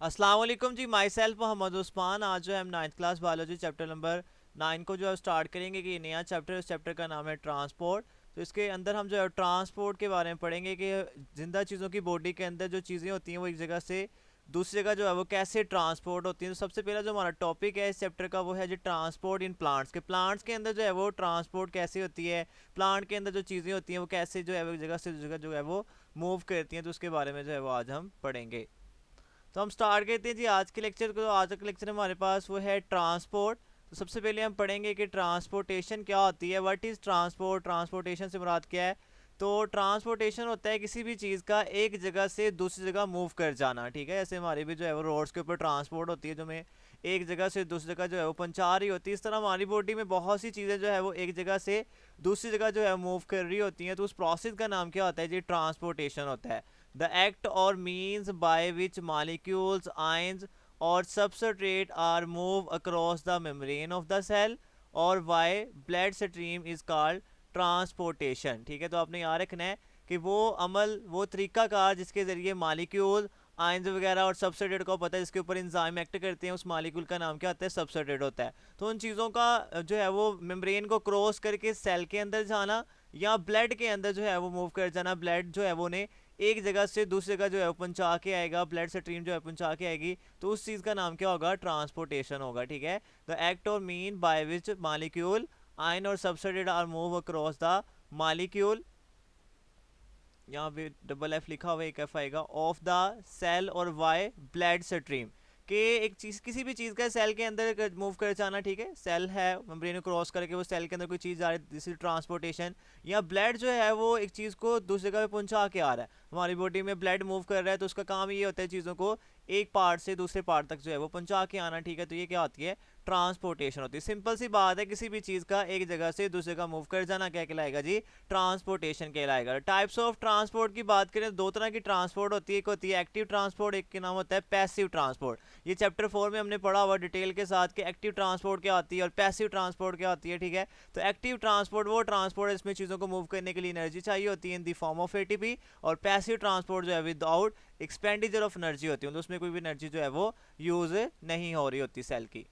अस्सलाम वालेकुम जी। Myself Mohammad Usman. आज जो है हम 9th class biology chapter number 9 को जो है स्टार्ट करेंगे कि नया चैप्टर, इस चैप्टर का नाम है ट्रांसपोर्ट। तो इसके अंदर हम जो है ट्रांसपोर्ट के बारे में पढ़ेंगे कि ज़िंदा चीज़ों की बॉडी के अंदर जो चीज़ें होती हैं वो एक जगह से दूसरी जगह जो है वो कैसे ट्रांसपोर्ट होती हैं। तो सबसे पहला जो हमारा टॉपिक है इस चैप्टर का वो है जो ट्रांसपोर्ट इन प्लांट्स के। प्लांट्स के अंदर जो है वो ट्रांसपोर्ट कैसे होती है, प्लांट के अंदर जो चीज़ें होती हैं वो कैसे जो है वो एक जगह से दूसरी जगह जो है वो मूव करती हैं। तो उसके बारे में जो है वो आज हम पढ़ेंगे। तो हम स्टार्ट करते हैं जी आज के लेक्चर को। तो आज का लेक्चर हमारे पास वो है ट्रांसपोर्ट। तो सबसे पहले हम पढ़ेंगे कि ट्रांसपोर्टेशन क्या होती है। व्हाट इज़ ट्रांसपोर्ट, ट्रांसपोर्टेशन से मुराद क्या है। तो ट्रांसपोर्टेशन होता है किसी भी चीज़ का एक जगह से दूसरी जगह मूव कर जाना। ठीक है, ऐसे हमारी भी जो है वो रोड्स के ऊपर ट्रांसपोर्ट होती है जो हमें एक जगह से दूसरी जगह जो है वो पहुंचा रही होती है। इस तरह हमारी बॉडी में बहुत सी चीज़ें जो है वो एक जगह से दूसरी जगह जो है मूव कर रही होती हैं। तो उस प्रोसेस का नाम क्या होता है जी, ट्रांसपोर्टेशन होता है। The act or means by which molecules, ions or substrate are moved across the membrane of the cell or why blood stream is called transportation। ठीक है, तो आपने याद रखना है कि वो अमल, वो तरीकाकार जिसके ज़रिए मालिक्यूल, आयंस वगैरह और सबस्ट्रेट को पता है जिसके ऊपर एंजाइम एक्ट करते हैं, उस मालिक्यूल का नाम क्या होता है, सबस्ट्रेट होता है। तो उन चीज़ों का जो है वो मेम्ब्रेन को क्रॉस करके सेल के अंदर जाना या ब्लड के अंदर जो है वो मूव कर जाना। ब्लड जो है वो ने एक जगह से दूसरी जगह जो है पहुंचा के आएगा, ब्लड स्ट्रीम जो है पहुंचा के आएगी। तो उस चीज़ का नाम क्या होगा, ट्रांसपोर्टेशन होगा। ठीक है, द एक्ट और mean by which molecule, ion और substrate are move across the molecule, यहाँ पे डबल एफ लिखा हुआ, एक एफ आएगा, ऑफ द सेल और वाई ब्लड स्ट्रीम के एक चीज़, किसी भी चीज़ का सेल के अंदर मूव कर जाना। ठीक है, सेल है, मेम्ब्रेन को क्रॉस करके वो सेल के अंदर कोई चीज़ जा रही है, दिस इज ट्रांसपोर्टेशन। या ब्लड जो है वो एक चीज़ को दूसरी जगह पे पहुंचा के आ रहा है, हमारी बॉडी में ब्लड मूव कर रहा है तो उसका काम ये होता है चीज़ों को एक पार्ट से दूसरे पार्ट तक जो है वो पहुंचा के आना। ठीक है, तो ये क्या होती है, ट्रांसपोर्टेशन होती है। सिंपल सी बात है, किसी भी चीज़ का एक जगह से दूसरे जगह मूव कर जाना क्या कहलाएगा जी, ट्रांसपोर्टेशन कहलाएगा। टाइप्स ऑफ ट्रांसपोर्ट की बात करें, दो तरह की ट्रांसपोर्ट होती है, एक होती है एक्टिव ट्रांसपोर्ट, एक के नाम होता है पैसिव ट्रांसपोर्ट। ये चैप्टर 4 में हमने पढ़ा हुआ डिटेल के साथ कि एक्टिव ट्रांसपोर्ट क्या होती है और पैसिव ट्रांसपोर्ट क्या होती है। ठीक है, तो एक्टिव ट्रांसपोर्ट वो ट्रांसपोर्ट है इसमें चीज़ों को मूव करने के लिए एनर्जी चाहिए होती है in the form of ATP, और पैसिव ट्रांसपोर्ट जो है विदाउट एक्सपेंडिचर ऑफ एनर्जी होती है, मतलब उसमें कोई भी एनर्जी जो है वो यूज़ नहीं हो रही होती सेल की।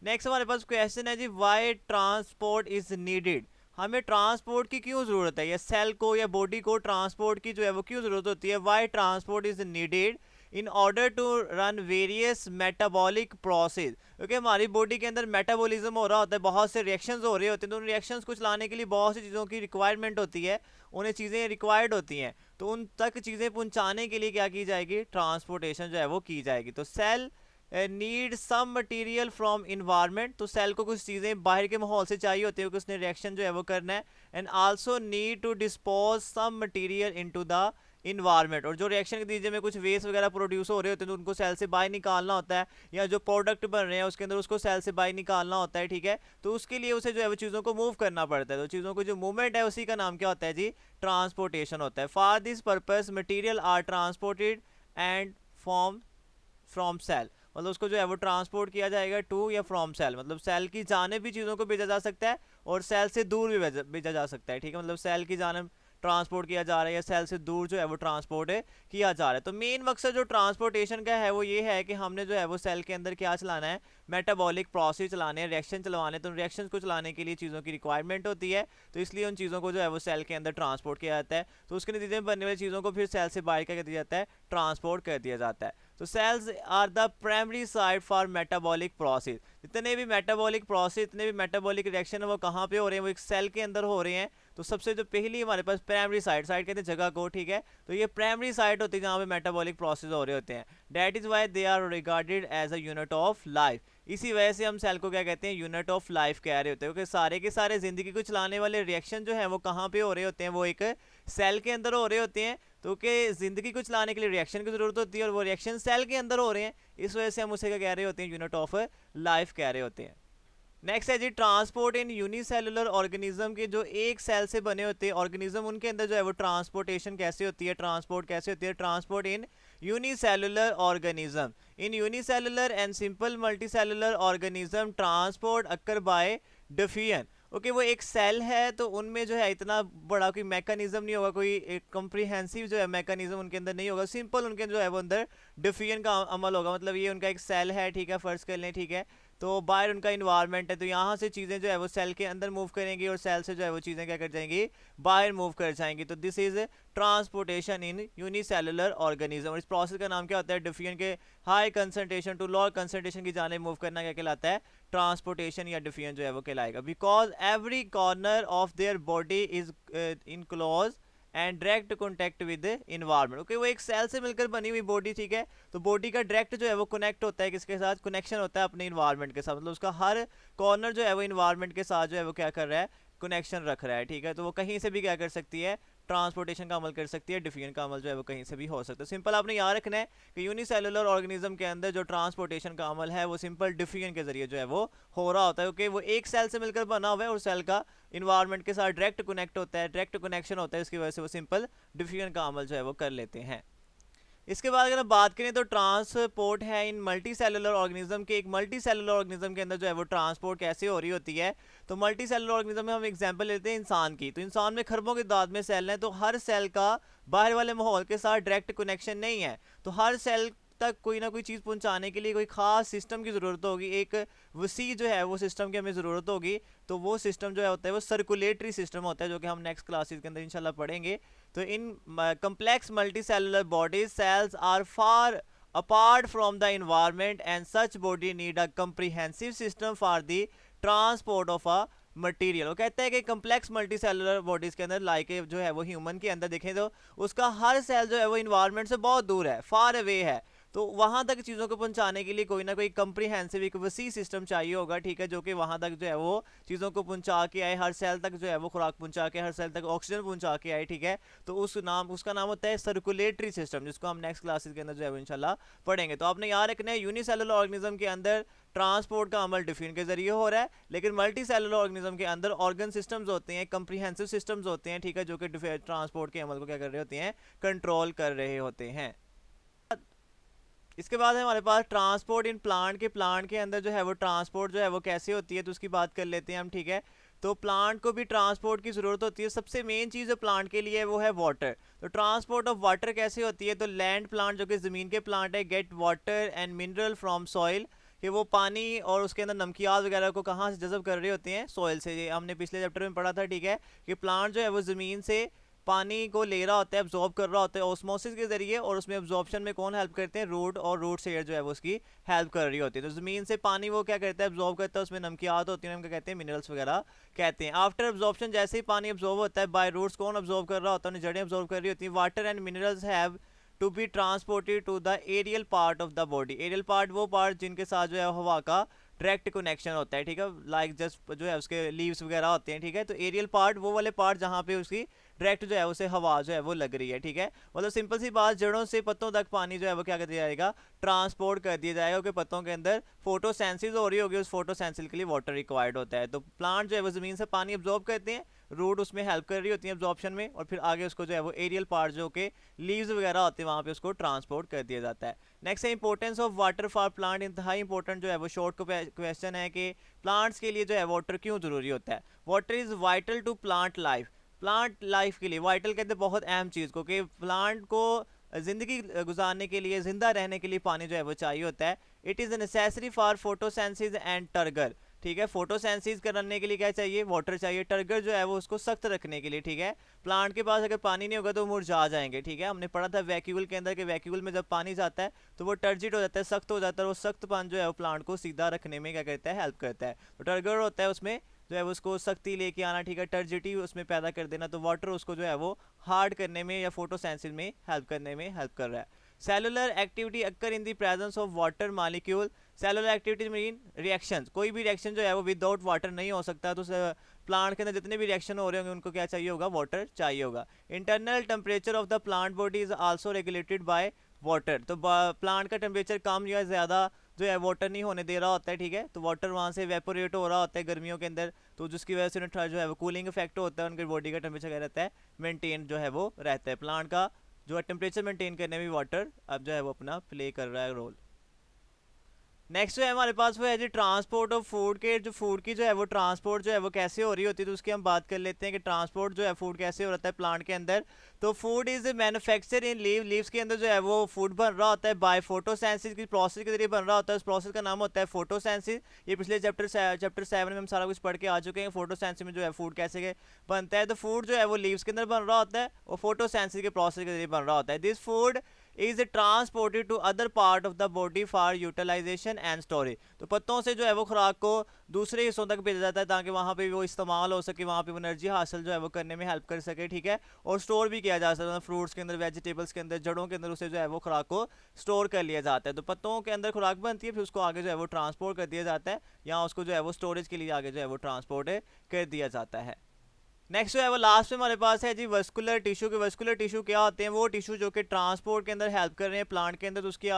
नेक्स्ट हमारे पास क्वेश्चन है जी, वाई ट्रांसपोर्ट इज नीडेड। हमें ट्रांसपोर्ट की क्यों जरूरत है, या सेल को या बॉडी को ट्रांसपोर्ट की जो है वो क्यों जरूरत होती है। Why transport is needed in order to run various metabolic process. क्योंकि हमारी बॉडी के अंदर मेटाबॉलिज्म हो रहा होता है, बहुत से रिएक्शंस हो रहे होते हैं, तो उन रिएक्शंस को चलाने के लिए बहुत सी चीज़ों की रिक्वायरमेंट होती है, उन्हें चीज़ें रिक्वायर्ड होती हैं। तो उन तक चीज़ें पहुंचाने के लिए क्या की जाएगी, ट्रांसपोर्टेशन जो है वो की जाएगी। तो cell need some material from environment, तो सेल को कुछ चीज़ें बाहर के माहौल से चाहिए होती है कि उसने रिएक्शन जो है वो करना है। And also need to dispose some material into the environment, और जो रिएक्शन के नतीजे में कुछ वेस्ट वगैरह प्रोड्यूस हो रहे होते हैं तो उनको सेल से बाहर निकालना होता है, या जो प्रोडक्ट बन रहे हैं उसके अंदर उसको सेल से बाहर निकालना होता है। ठीक है, तो उसके लिए उसे जो है वो चीज़ों को मूव करना पड़ता है। तो चीज़ों को जो मूवमेंट है उसी का नाम क्या होता है जी, ट्रांसपोर्टेशन होता है। For this purpose material are transported and from cell, मतलब उसको जो है वो ट्रांसपोर्ट किया जाएगा टू या फ्रॉम सेल, मतलब सेल की जानिब भी चीज़ों को भेजा जा सकता है और सेल से दूर भी भेजा जा सकता है। ठीक है, मतलब सेल की जानिब ट्रांसपोर्ट किया जा रहा है या सेल से दूर जो है वो ट्रांसपोर्ट किया जा रहा है। तो मेन मकसद जो ट्रांसपोर्टेशन का है वो ये है कि हमने जो है वो सेल के अंदर क्या चलाना है, मेटाबॉलिक प्रोसेस चलाने हैं, रिएक्शन चलवाने। तो रिएक्शन को चलाने के लिए चीज़ों की रिक्वायरमेंट होती है, तो इसलिए उन चीज़ों को जो है वो सेल के अंदर ट्रांसपोर्ट किया जाता है। तो उसके नतीजे में बनने वाली चीज़ों को फिर सेल से बाहर क्या कर दिया जाता है, ट्रांसपोर्ट कर दिया जाता है। तो cells are the primary site for metabolic process. जितने भी मेटाबॉलिक प्रोसेस, जितने भी मेटाबॉलिक रिएक्शन है वो कहाँ पे हो रहे हैं, वो एक सेल के अंदर हो रहे हैं। तो सबसे जो पहली हमारे पास प्राइमरी साइट, साइट कहते हैं जगह को। ठीक है, तो ये प्राइमरी साइट होती है जहाँ पे मेटाबॉलिक प्रोसेस हो रहे होते हैं। That is why they are regarded as a unit of life. इसी वजह से हम सेल को क्या कहते हैं, यूनिट ऑफ लाइफ कह रहे होते हैं, क्योंकि सारे के सारे जिंदगी को चलाने वाले रिएक्शन जो है वो कहाँ पे हो रहे होते हैं, वो एक सेल के अंदर हो रहे होते हैं। तो कि ज़िंदगी को चलाने के लिए रिएक्शन की ज़रूरत होती है और वो रिएक्शन सेल के अंदर हो रहे हैं, इस वजह से हम उसे क्या कह रहे होते हैं, यूनिट ऑफ लाइफ कह रहे होते हैं। नेक्स्ट है जी, ट्रांसपोर्ट इन यूनिसेलुलर ऑर्गेनिज्म के जो एक सेल से बने होते हैं ऑर्गेनिज्म, उनके अंदर जो है वो ट्रांसपोर्टेशन कैसे होती है, ट्रांसपोर्ट कैसे होती है। Transport in unicellular organism, in unicellular and simple multicellular organism transport occur by diffusion. Okay वो एक सेल है, तो उनमें जो है इतना बड़ा कोई मैकेनिज्म नहीं होगा, कोई एक कॉम्प्रिहेंसिव जो है मैकेनिज्म उनके अंदर नहीं होगा, सिंपल उनके जो है वो अंदर डिफिजन का अमल होगा। मतलब ये उनका एक सेल है, ठीक है, फर्ज कर लें, ठीक है, तो बाहर उनका इन्वायरमेंट है, तो यहाँ से चीज़ें जो है वो सेल के अंदर मूव करेंगी और सेल से जो है वो चीज़ें क्या कर जाएंगी, बाहर मूव कर जाएंगी। तो this is transportation in unicellular organism. और इस प्रोसेस का नाम क्या होता है, डिफिजन के high concentration to lower concentration की जाने मूव करना क्या कहलाता है, ट्रांसपोर्टेशन या डिफिजन जो है वो कहलाएगा। Because every corner of their body is in close and direct contact with environment. Okay वो एक सेल से मिलकर बनी हुई बॉडी, ठीक है, तो बॉडी का डायरेक्ट जो है वो कनेक्ट होता है किसके साथ, कनेक्शन होता है अपने इन्वायरमेंट के साथ। मतलब उसका हर कॉर्नर जो है वो इन्वायरमेंट के साथ जो है वो क्या कर रहा है, कनेक्शन रख रहा है, ठीक है, तो वो कहीं से भी क्या कर सकती है, ट्रांसपोर्टेशन का अमल कर सकती है, डिफिजन का अमल जो है वो कहीं से भी हो सकता है। सिंपल आपने याद रखना है कि यूनिसेलुलर ऑर्गेनिज्म के अंदर जो ट्रांसपोर्टेशन का अमल है वो सिंपल डिफिजन के जरिए जो है वो हो रहा होता है, क्योंकि वो एक सेल से मिलकर बना हुआ है और सेल का इन्वायरमेंट के साथ डायरेक्ट कनेक्ट होता है, डायरेक्ट कनेक्शन होता है, इसकी वजह से वो सिंपल डिफिजन का अमल जो है वो कर लेते हैं। इसके बाद अगर हम बात करें तो ट्रांसपोर्ट है इन मल्टी सेलुलर ऑर्गेनिज्म के। एक मल्टी सेलुलर ऑर्गेनिज्म के अंदर जो है वो ट्रांसपोर्ट कैसे हो रही होती है, तो मल्टी सेलुलर ऑर्गेनिज्म में हम एग्जांपल लेते हैं इंसान की। तो इंसान में खरबों की तादाद में सेल हैं, तो हर सेल का बाहर वाले माहौल के साथ डायरेक्ट कनेक्शन नहीं है, तो हर सेल तक कोई ना कोई चीज़ पहुंचाने के लिए कोई खास सिस्टम की ज़रूरत होगी, एक वसी जो है वो सिस्टम की हमें ज़रूरत होगी। तो वो सिस्टम जो है होता है वो सर्कुलेटरी सिस्टम होता है, जो कि हम नेक्स्ट क्लासेस के अंदर इंशाल्लाह पढ़ेंगे। तो इन complex multicellular bodies, cells are far apart from the environment and such body need a comprehensive system for the transport of a material. वो कहता है कि कम्प्लेक्स मल्टी सेलुलर बॉडीज़ के अंदर लाइक जो है वो ह्यूमन के अंदर देखें तो उसका हर सेल जो है वो इन्वायरमेंट से बहुत दूर है, फार अवे है, तो वहाँ तक चीज़ों को पहुँचाने के लिए कोई ना कोई कंप्रीहेंसिव एक वसी सिस्टम चाहिए होगा, ठीक है, जो कि वहाँ तक जो है वो चीज़ों को पहुँचा के आए, हर सेल तक जो है वो खुराक पहुँचा के, हर सेल तक ऑक्सीजन पहुँचा के आए, ठीक है, तो उसका नाम होता है सर्कुलेटरी सिस्टम, जिसको हम नेक्स्ट क्लासेस के अंदर जो है वो इंशाल्लाह पढ़ेंगे। तो आपने याद रखना है यूनिसेलुलर ऑर्गेनिज्म के अंदर ट्रांसपोर्ट का अमल डिफिजन के जरिए हो रहा है, लेकिन मल्टी सेलुलर ऑर्गेनिज्म के अंदर ऑर्गन सिस्टम्स होते हैं, कंप्रीहेंसिव सिस्टम्स होते हैं, ठीक है, जो कि ट्रांसपोर्ट के अमल को क्या कर रहे होते हैं, कंट्रोल कर रहे होते हैं। इसके बाद है हमारे पास ट्रांसपोर्ट इन प्लांट के अंदर जो है वो ट्रांसपोर्ट जो है वो कैसे होती है, तो उसकी बात कर लेते हैं हम, ठीक है। तो प्लांट को भी ट्रांसपोर्ट की ज़रूरत होती है, सबसे मेन चीज़ जो प्लांट के लिए है वो है वाटर। तो ट्रांसपोर्ट ऑफ वाटर कैसे होती है, तो लैंड प्लांट जो कि ज़मीन के प्लांट है get water and mineral from soil, कि वो पानी और उसके अंदर नमकियात वगैरह को कहाँ से जज़ब कर रहे होते हैं, सॉइल से। ये हमने पिछले चैप्टर में पढ़ा था, ठीक है, कि प्लांट जो है वो ज़मीन से पानी को ले रहा होता है, एब्जॉर्ब कर रहा होता है ऑस्मोसिस के जरिए, और उसमें एब्जॉर्प्शन में कौन हेल्प करते हैं, रूट, और रूट से एयर जो है वो उसकी हेल्प कर रही होती है। तो ज़मीन से पानी वो क्या करता है, एब्जॉर्ब करता है, उसमें नमकियात होती है, हम क्या कहते हैं, मिनरल्स वगैरह कहते हैं। आफ्टर एब्जॉर्प्शन जैसे ही पानी एब्जॉर्ब होता है बाय रूट्स, कौन एब्जॉर्ब कर रहा होता है, जड़ें एब्जॉर्ब कर रही होती हैं। Water and minerals have to be transported to the aerial part of the body. Aerial part वो पार्ट जिनके साथ जो है हवा का डायरेक्ट कनेक्शन होता है, ठीक है, लाइक जस्ट जो है उसके लीव्स वगैरह होते हैं, ठीक है, तो एरियल पार्ट वो वाले पार्ट जहाँ पे उसकी डायरेक्ट जो है उसे हवा जो है वो लग रही है, ठीक है, मतलब सिंपल सी बात, जड़ों से पत्तों तक पानी जो है वो क्या कर दिया जाएगा, ट्रांसपोर्ट कर दिया जाएगा, क्योंकि पत्तों के अंदर फोटोसेंसिस हो रही होगी, उस फोटोसेंसिस के लिए वाटर रिक्वायर्ड होता है। तो प्लांट जो है वो ज़मीन से पानी एब्जॉर्ब करते हैं, रूट उसमें हेल्प कर रही होती है एब्जॉर्प्शन में, और फिर आगे उसको जो है वो एरियल पार्ट जो कि लीव्स वगैरह होते हैं वहाँ पे उसको ट्रांसपोर्ट कर दिया जाता है। नेक्स्ट है importance of water for plant. इंतहाई इंपॉर्टेंट जो है वो शॉर्ट क्वेश्चन है कि प्लांट्स के लिए जो है वाटर क्यों ज़रूरी होता है। Water is vital to plant life. Plant life के लिए वाइटल कहते हैं बहुत अहम चीज़ को, कि प्लांट को ज़िंदगी गुजारने के लिए, ज़िंदा रहने के लिए पानी जो है वो चाहिए होता है। It is necessary for photosynthesis and turgor, ठीक है, फोटोसेंसिस करने के लिए क्या चाहिए, वाटर चाहिए। टर्गर जो है वो उसको सख्त रखने के लिए, ठीक है, प्लांट के पास अगर पानी नहीं होगा तो मुरझा जाएंगे, ठीक है, हमने पढ़ा था वैक्यूल के अंदर कि वैक्यूल में जब पानी जाता है तो वो टर्जिड हो जाता है, सख्त हो जाता है, और वो सख्त पानी जो है वो प्लांट को सीधा रखने में क्या करता है, हेल्प करता है। तो टर्गर होता है उसमें जो है उसको सख्ती लेके आना, ठीक है, टर्जिटी उसमें पैदा कर देना, तो वाटर उसको जो है वो हार्ड करने में या फोटोसेंसिस में हेल्प करने में हेल्प कर रहा है। Cellular activity occur in the presence of water molecule. Cellular activity mean reactions, कोई भी रिएक्शन जो है वो विदाउट वाटर नहीं हो सकता, तो प्लांट के अंदर जितने भी रिएक्शन हो रहे होंगे उनको क्या चाहिए होगा, वाटर चाहिए होगा। Internal temperature of the plant body is also regulated by water. तो प्लांट का टेम्परेचर कम या ज़्यादा जो है वाटर नहीं होने दे रहा होता है, ठीक है, तो वाटर वहाँ से वेपोरेट हो रहा होता है गर्मियों के अंदर, तो जिसकी वजह से उन्हें जो है वो कूलिंग इफेक्ट होता है, उनकी बॉडी का टेम्परेचर क्या रहता है, मेंटेन जो है वो रहता है। प्लांट का जो है टेम्परेचर मेंटेन करने में वाटर अब जो है वो अपना प्ले कर रहा है रोल। नेक्स्ट जो है हमारे पास वो है जी ट्रांसपोर्ट ऑफ फूड के, जो फूड की जो है वो ट्रांसपोर्ट जो है वो कैसे हो रही होती है, तो उसकी हम बात कर लेते हैं कि ट्रांसपोर्ट जो है फूड कैसे हो रहा है प्लांट के अंदर। तो food is manufacture in leaves के अंदर जो है वो फूड बन रहा होता है बाय फोटोसेंसिस की प्रोसेस के जरिए बन रहा होता है। उस प्रोसेस का नाम होता है फोटोसेंसिस। ये पिछले चैप्टर 7 में हम सारा कुछ पढ़ के आ चुके हैं फोटोसेंसिस में जो है फूड कैसे बनता है। तो फूड जो है वो लीव्स के अंदर बन रहा होता है और फोटोसेंसिस के प्रोसेस के जरिए बन रहा होता है। This food is transported to other part of the body for utilization and storage. तो पत्तों से जो है वो खुराक को दूसरे हिस्सों तक भेजा जाता है ताकि वहाँ पे वो इस्तेमाल हो सके, वहाँ पे वो एनर्जी हासिल जो है वो करने में हेल्प कर सके, ठीक है। और स्टोर भी किया जा सकता है फ्रूट्स के अंदर, वेजिटेबल्स के अंदर, जड़ों के अंदर उसे जो है वो खुराक को स्टोर कर लिया जाता है। तो पत्तों के अंदर खुराक बनती है, फिर उसको आगे जो है वो ट्रांसपोर्ट कर दिया जाता है, या उसको जो है वो स्टोरेज के लिए आगे जो है वो ट्रांसपोर्ट कर दिया जाता है। नेक्स्ट जो है वो लास्ट में हमारे पास है जी वस्कुलर टिश्यू के। वस्कुलर टिश्यू क्या होते हैं? वो टिश्यू जो कि ट्रांसपोर्ट के अंदर हेल्प कर रहे हैं प्लांट के अंदर, तो उसकी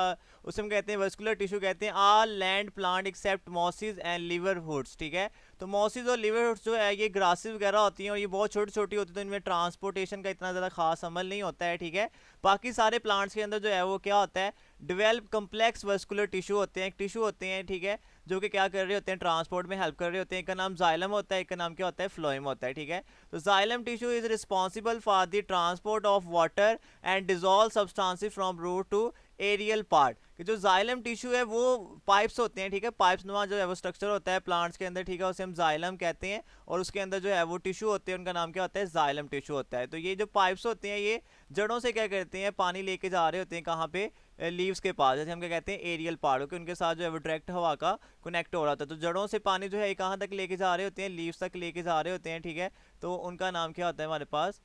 उसे हम कहते हैं वस्कुलर टिश्यू कहते हैं। All land plant except mosses and liverworts, ठीक है। तो मॉसिस और लिवरवुड्स जो है ये ग्रासेस वगैरह होती हैं और ये बहुत छोटी छोटी होती है, तो इनमें ट्रांसपोर्टेशन का इतना ज़्यादा खास अमल नहीं होता है, ठीक है। बाकी सारे प्लांट्स के अंदर जो है वो क्या होता है, डेवलप कम्प्लेक्स वस्कुलर टिश्यू होते हैं, टिश्यू होते हैं, ठीक है, जो कि क्या कर रहे होते हैं, ट्रांसपोर्ट में हेल्प कर रहे होते हैं। एक का नाम जाइलम होता है, एक का नाम क्या होता है, फ्लोएम होता है, ठीक है। तो xylem tissue is responsible for the transport of water and dissolve substances from root to aerial part. कि जो जाइलम टिश्यू है वो पाइप्स होते हैं, ठीक है, पाइप्स नुमा जो है वो स्ट्रक्चर होता है प्लांट्स के अंदर, ठीक है, उसे हम जाइलम कहते हैं। और उसके अंदर जो है वो टिश्यू होते हैं, उनका नाम क्या होता है, जाइलम टिश्यू होता है। तो ये जो पाइप्स होते हैं ये जड़ों से क्या करते हैं, पानी लेके जा रहे होते हैं कहाँ पे, लीव्स के पास, जैसे हम क्या कहते हैं एरियल पार्ट, क्योंकि उनके साथ जो है वो डायरेक्ट हवा का कनेक्ट हो रहा था। तो जड़ों से पानी जो है कहाँ तक लेके जा रहे होते हैं, लीव्स तक लेके जा रहे होते हैं, ठीक है। तो उनका नाम क्या होता है हमारे पास,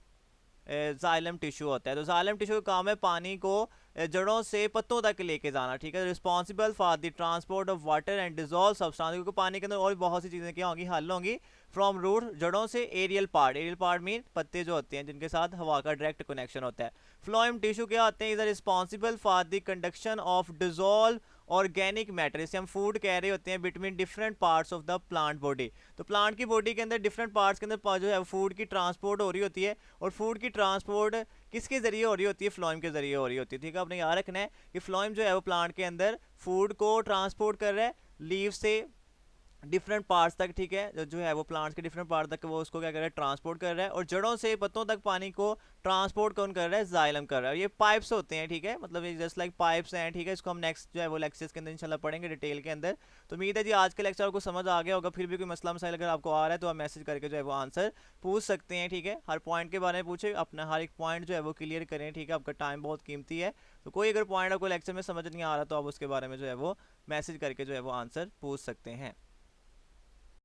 जाइलम टिश्यू होता है। तो जाइलम टिश्यू का काम है पानी को जड़ों से पत्तों तक लेके जाना, ठीक है। Responsible for the transport of water and dissolve substance, क्योंकि पानी के अंदर और भी बहुत सी चीज़ें क्या होंगी, हल होंगी। फ्रॉम रूट, जड़ों से, एरियल पार्ट मीन पत्ते जो होते हैं जिनके साथ हवा का डायरेक्ट कनेक्शन होता है। फ्लोएम टिश्यू क्या होते हैं, is responsible for the conduction of dissolve organic matter, इसे हम फूड कह रहे होते हैं, between different parts of the plant body. तो प्लांट की बॉडी के अंदर डिफरेंट पार्ट्स के अंदर जो है फूड की ट्रांसपोर्ट हो रही होती है, और फूड की ट्रांसपोर्ट किसके जरिए हो रही होती है, फ्लोएम के जरिए हो रही होती है, ठीक है। आपने याद रखना है कि फ्लोएम जो है वो प्लांट के अंदर फूड को ट्रांसपोर्ट कर रहा है लीव से डिफरेंट पार्ट्स तक, ठीक है, जो है वो प्लांट्स के डिफरेंट पार्ट तक वो उसको क्या कर रहा है, ट्रांसपोर्ट कर रहा है। और जड़ों से पत्तों तक पानी को ट्रांसपोर्ट कौन कर रहा है, जाइलम कर रहा है। और ये पाइप्स होते हैं, ठीक है, मतलब ये जस्ट लाइक पाइप्स हैं, ठीक है। इसको हम नेक्स्ट जो है वो लेक्चर्स के अंदर इंशाल्लाह पढ़ेंगे डिटेल के अंदर। तो उम्मीद है जी आज के लेक्चर आपको समझ आ गया होगा। फिर भी कोई मसला मसाइल अगर आपको आ रहा है तो आप मैसेज करके जो है वो आंसर पूछ सकते हैं, ठीक है। हर पॉइंट के बारे में पूछे, अपना हर एक पॉइंट जो है वो क्लियर करें, ठीक है। आपका टाइम बहुत कीमती है, तो कोई अगर पॉइंट आपको लेक्चर में समझ नहीं आ रहा तो आप उसके बारे में जो है वो मैसेज करके जो है वो आंसर पूछ सकते हैं।